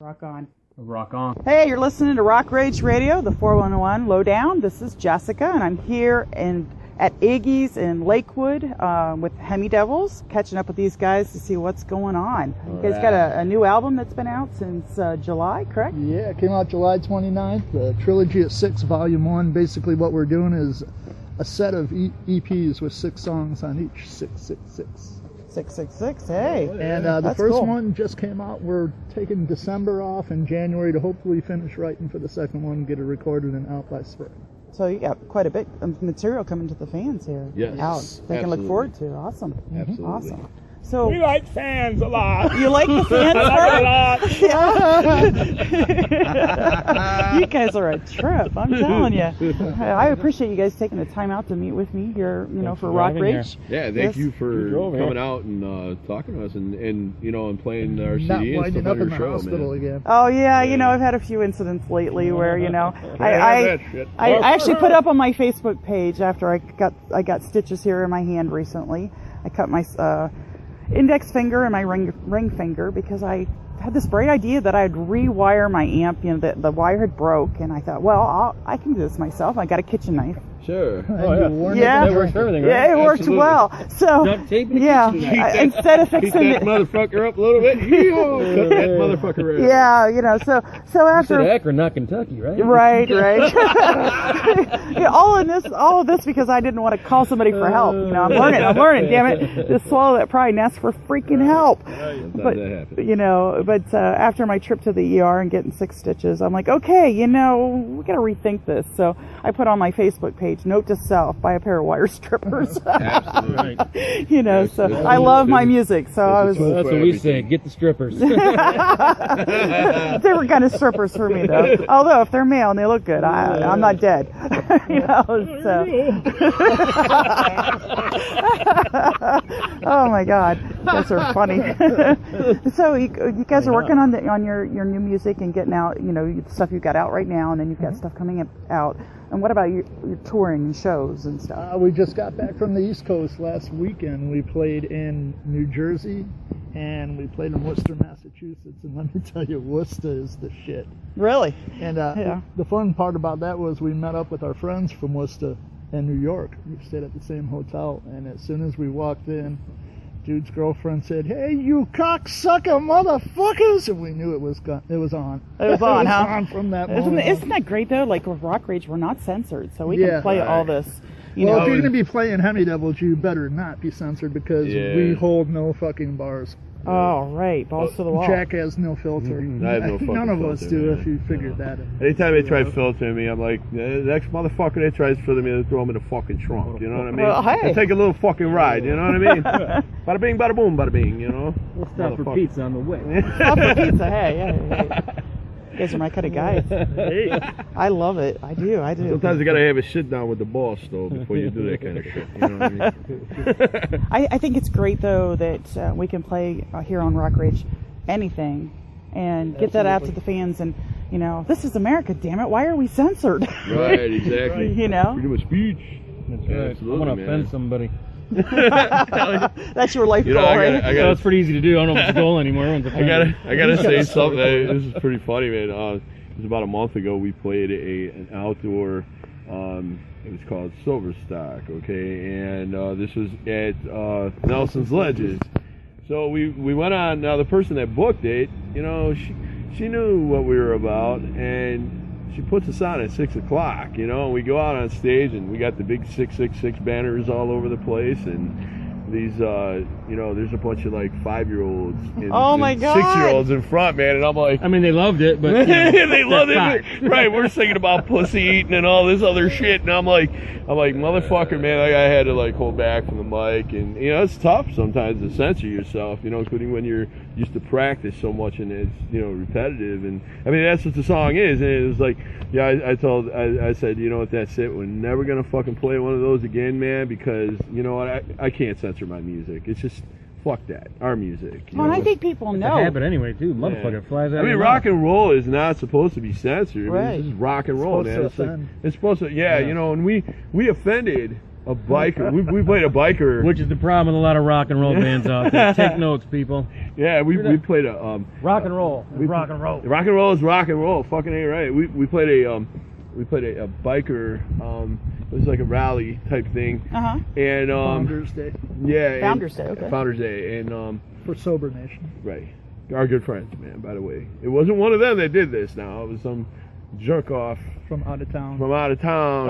Rock on. Rock on. Hey, you're listening to Rock Rage Radio, the 411 LowDown. This is Jessica, and I'm here at Iggy's in Lakewood with Hemi Devils, catching up with these guys to see what's going on. You guys got a new album that's been out since July, correct? Yeah, it came out July 29th. The Trilogy at 6, Volume 1. Basically what we're doing is a set of EPs with 6 songs on each. 666. 666, hey. And the first one just came out. We're taking December off and January to hopefully finish writing for the second one, get it recorded and out by spring. So you got quite a bit of material coming to the fans here. Yes, out. They can look forward to. Awesome. Absolutely. Awesome. So We like fans a lot. you like the fans a lot. You guys are a trip, I'm telling you. I appreciate you guys taking the time out to meet with me here, for Rock Rage. Yeah, thank you for coming out and talking to us and playing our Not CD and winding stuff up on in your the show, hospital man. again. Oh yeah, I've had a few incidents lately where I actually put up on my Facebook page after I got stitches here in my hand recently. I cut my index finger and my ring finger because I had this bright idea that I'd rewire my amp. The wire had broke, and I thought, well, I can do this myself. I got a kitchen knife. Sure. Yeah, That works for everything, right? Yeah, it worked Absolutely. well. So Duct tape and instead of Keep fixing that motherfucker up a little bit. Cut that motherfucker right. so after Akron, not Kentucky, right? Right. all of this because I didn't want to call somebody for help. I'm learning. Damn it, just swallow that pride and ask for freaking help. But after my trip to the ER and getting 6 stitches, I'm like, okay, we gotta rethink this. So I put on my Facebook page, note to self: buy a pair of wire strippers. Absolutely. So I love my music. So I was. That's what we say. Get the strippers. Different kind of strippers for me, though. Although if they're male and they look good, I'm not dead. Oh my God, you guys are funny. So you guys are working on your new music and getting out, stuff you got out right now, and then you've got stuff coming out. And what about your touring and shows and stuff? We just got back from the East Coast last weekend. We played in New Jersey and we played in Worcester, Massachusetts. And let me tell you, Worcester is the shit. Really? And the fun part about that was we met up with our friends from Worcester and New York. We stayed at the same hotel, and as soon as we walked in, dude's girlfriend said, "Hey, you cocksucker motherfuckers!" And we knew it was on. It was on, huh? On from that moment. Isn't that great though? Like with Rock Rage, we're not censored, so we can play all this. If you're going to be playing Hemi Devils, you better not be censored because we hold no fucking bars. Oh, right. Balls to the wall. Jack has no filter. I have no fucking None of us filter, do, man. if you figured that out. Anytime they try filtering me, I'm like, the next motherfucker that tries to filter me, they throw him in the fucking trunk. You know what I mean? Well, hey. They take a little fucking ride. You know what I mean? Bada bing, bada boom, bada bing. We'll stop for pizza on the way. Stop for pizza. Hey. You guys are my kind of guys. I love it. I do. Sometimes you gotta have a sit down with the boss though before you do that kind of shit. You know what I mean? I think it's great though that we can play here on Rock Rage anything and get that out to the fans. And this is America. Damn it! Why are we censored? Right. Exactly. Freedom of speech. That's right. I want to offend somebody. That's your life goal, right? It's pretty easy to do. I don't know if it's a goal anymore. I gotta say something. This is pretty funny, man. It was about a month ago. We played an outdoor. It was called Silverstock, okay, and this was at Nelson's Ledges. So we went on. Now the person that booked it, she knew what we were about, and she puts us on at 6 o'clock, and we go out on stage and we got the big 666 banners all over the place, and these, there's a bunch of like 5-year-olds and, my God, 6-year-olds in front, man, and I'm like, I mean, they loved it, but they loved it, right? We're singing about pussy eating and all this other shit, and I'm like, motherfucker, man, I had to like hold back from the mic, and it's tough sometimes to censor yourself, including when you're used to practice so much and it's repetitive, and I mean that's what the song is, and it was like, I said, that's it, we're never gonna fucking play one of those again, man, because I can't censor my music. It's just fuck that, our music. Well, I think people know. It's a habit anyway, too. Motherfucker flies out. I mean, rock and roll is not supposed to be censored. Right. I mean, this is rock and roll, man. It's supposed to, and we offended A biker. We played a biker. Which is the problem with a lot of rock and roll bands out there. Take notes, people. Yeah, we played a rock and roll. Rock and roll. Rock and roll is rock and roll. Fucking ain't right. We played a biker. It was like a rally type thing. And Founders Day. Yeah. Founders Day. Okay. Founders Day and for Sober Nation. Right. Our good friends, man. By the way, it wasn't one of them that did this. Now it was some jerk off from out of town.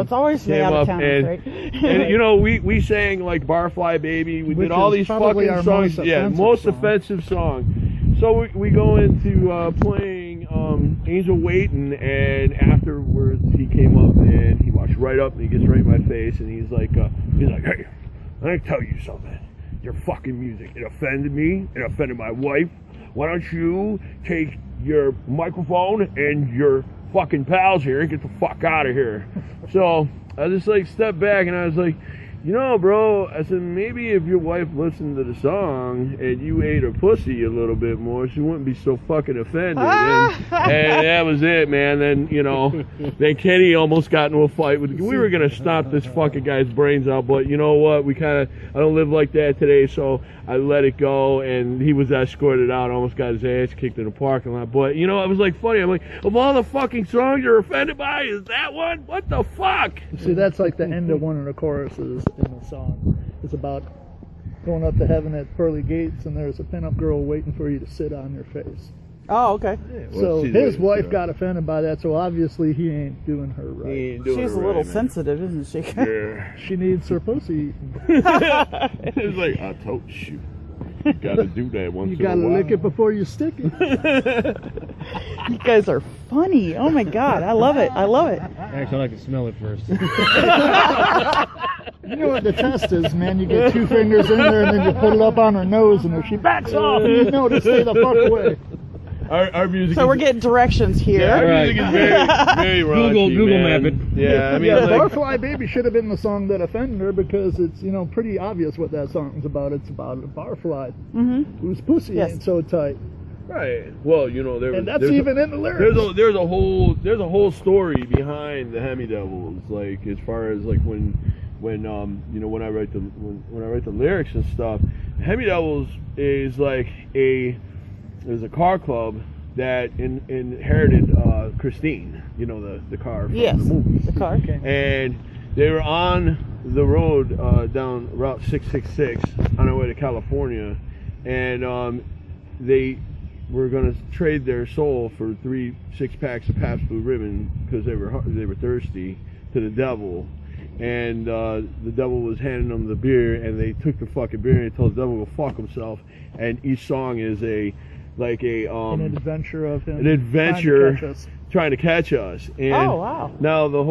It's always the out of town, right? And you know, we sang like Barfly Baby. We did all these fucking songs. Most offensive song. So we go into playing Angel Waiting, and afterwards he came up and he walks right up and he gets right in my face and he's like, hey, I gotta tell you something. Your fucking music, it offended me. It offended my wife. Why don't you take your microphone and your fucking pals here and get the fuck out of here? So I just like stepped back and I was like, you know, bro, I said, maybe if your wife listened to the song and you ate her pussy a little bit more, she wouldn't be so fucking offended. And that was it, man. Then, you know, then Kenny almost got into a fight with, we were going to stomp this fucking guy's brains out, but you know what? I don't live like that today, so I let it go, and he was escorted out, almost got his ass kicked in the parking lot. But, you know, it was like funny. I'm like, of all the fucking songs you're offended by, is that one? What the fuck? See, that's like the end of one of the choruses in the song. It's about going up to heaven at pearly gates, and there's a pinup girl waiting for you to sit on your face. Oh, okay. Yeah, so his wife got offended by that, so obviously he ain't doing her right. She's a little sensitive, isn't she? Yeah. She needs her pussy. It's like, I told you. You gotta do that once in a while. You gotta lick it before you stick it. You guys are funny. Oh my god, I love it. I love it. Actually, I like to smell it first. You know what the test is, man? You get 2 fingers in there and then you put it up on her nose, and if she backs off, you know to stay the fuck away. Our music. So we're getting directions here. Yeah, our music is very raunchy, Google man. map it. Yeah, I mean, yeah, like, Barfly Baby should have been the song that offended her because it's, you know, pretty obvious what that song's about. It's about a barfly whose pussy ain't so tight. Right. Well, you know, and that's even in the lyrics. There's a whole story behind the Hemi Devils, like as far as like when you know, when I write the lyrics and stuff. Hemi Devils is like there's a car club that inherited Christine, you know, the car from the movies. The car. Okay. And they were on the road down Route 666 on their way to California, and they were going to trade their soul for 3 6-packs of Pabst Blue Ribbon because they were thirsty to the devil. And the devil was handing them the beer, and they took the fucking beer and they told the devil to go fuck himself. And each song is an adventure of him trying to catch us. And oh wow! Now the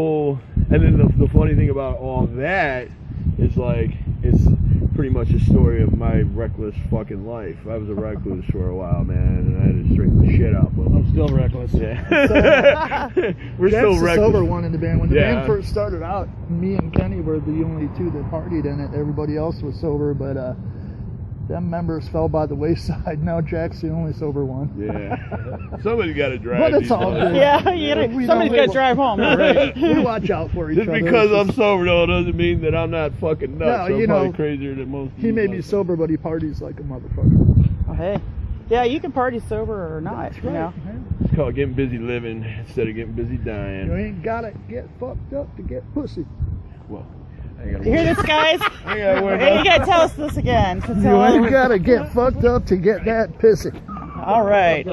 funny thing about all that is like it's pretty much a story of my reckless fucking life. I was a recluse for a while, man, and I had to straighten the shit out. But I'm still reckless. Yeah. We're still reckless. The sober one in the band. When the band first started out, me and Kenny were the only 2 that partied in it. Everybody else was sober, but them members fell by the wayside. Now Jack's the only sober one. Yeah. Somebody's got to drive. But it's all good. Yeah, somebody's got to drive home. Right. We watch out for each other. Just because I'm sober, though, doesn't mean that I'm not fucking nuts. No, I'm probably crazier than most people. He may be sober, but he parties like a motherfucker. Oh, hey. Yeah, you can party sober or not. That's you right, know. man. It's called getting busy living instead of getting busy dying. You ain't gotta get fucked up to get pussy. Well, you hear this, guys? Hey, you gotta tell us this again. You ain't gotta get fucked up to get that pissy. All right.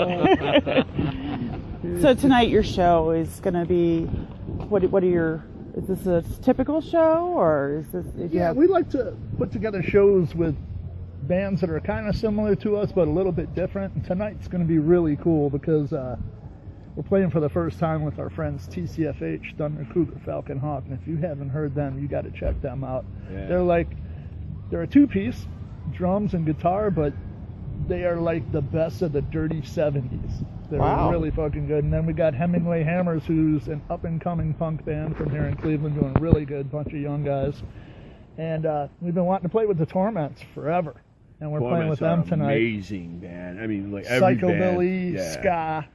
So tonight your show is gonna be is this a typical show or is this? Yeah, we like to put together shows with bands that are kind of similar to us but a little bit different. And tonight's gonna be really cool because we're playing for the first time with our friends TCFH, Thunder Cougar, Falcon Hawk, and if you haven't heard them, you got to check them out. Yeah. They're a 2-piece, drums and guitar, but they are like the best of the dirty 70s. They're really fucking good. And then we got Hemingway Hammers, who's an up-and-coming punk band from here in Cleveland, doing really good, bunch of young guys. And we've been wanting to play with the Torments forever, and we're playing with them tonight. Amazing band. I mean, like every Psychobilly, band. ska.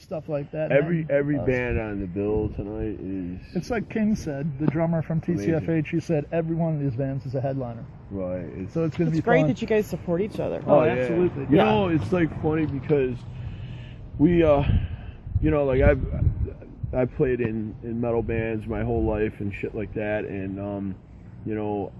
stuff like that. Every band on the bill tonight is It's like King said, the drummer from TCFH. He said every one of these bands is a headliner. right. So it's going to be It's great fun. that you guys support each other. Oh, yeah. absolutely. You know, it's like funny because we, you know, like I played in metal bands my whole life and shit like that, and you know,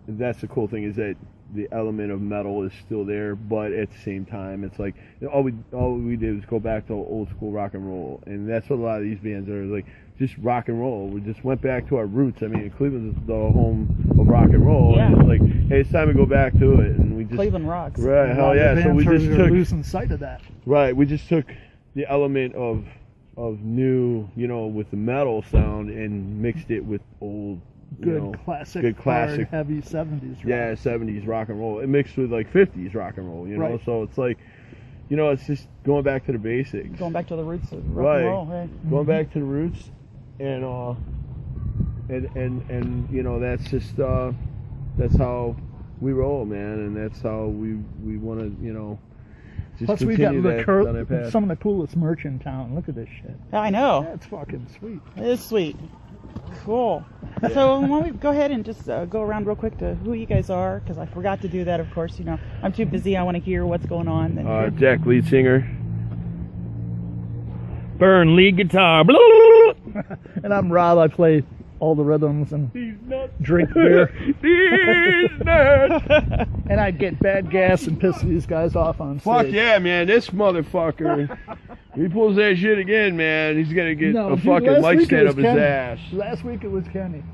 that's the cool thing is that the element of metal is still there, but at the same time, it's like all we did was go back to old school rock and roll, and that's what a lot of these bands are like. Just rock and roll. We just went back to our roots. I mean, Cleveland is the home of rock and roll. Yeah. And it's like, hey, it's time to go back to it, and we just Cleveland rocks. right, A hell lot of yeah. So bands we are just took losing sight of that. right. We just took the element of new, you know, with the metal sound and mixed it with old, you know, Good classic, hard, heavy 70s rock. yeah, 70s rock and roll. It mixed with like 50s rock and roll, you know. Right. So it's like, you know, it's just going back to the basics. Going back to the roots of rock Right. and roll. Right. Going back to the roots, and you know, that's just that's how we roll, man, and that's how we want to, you know, just Plus, we got continue that path. some of the coolest merch in town. Look at this shit. I know. That's fucking sweet. It is sweet. Cool. So why don't we go ahead and just go around real quick to who you guys are, because I forgot to do that, of course. You know, I'm too busy. I want to hear what's going on. Jack, lead singer. Burn lead guitar. And I'm Rob. I play all the rhythms and drink beer. These nuts. And I get bad gas and piss these guys off on stage. Fuck yeah, man! This motherfucker. If he pulls that shit again, man, he's gonna get a fucking mic stand up his ass. Last week it was Kenny.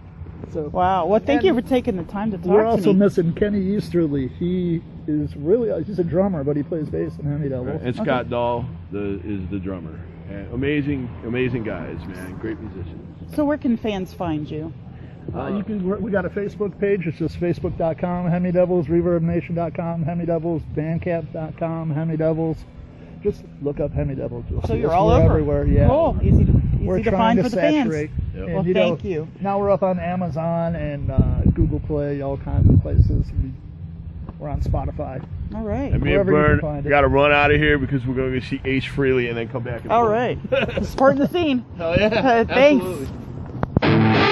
So Wow. Well, thank you for taking the time to talk we're to also me. missing Kenny Easterly. He is really he's a drummer, but he plays bass in Hemi Devils. And Scott Dahl is the drummer. And amazing guys, man. Great musicians. So where can fans find you? We got a Facebook page. It's just facebook.com, Hemi Devils, ReverbNation.com, Hemi Devils, Bandcamp.com, Hemi Devils. Just look up Hemi Devils. You'll So see you're us. all We're over. everywhere. Yeah. Cool. Easy We're to trying find to for the saturate. fans. Yep. And, Well, you thank know, you. Now we're up on Amazon and Google Play, all kinds of places. We're on Spotify. All right. And me and Wherever you Bern can find it. got to run out of here because we're going to see Ace Frehley and then come back. And All play. right. Supporting the scene. Hell yeah. Thanks. Absolutely.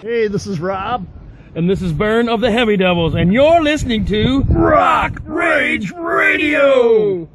Hey, this is Rob. And this is Burn of the Heavy Devils, and you're listening to Rock Rage Radio!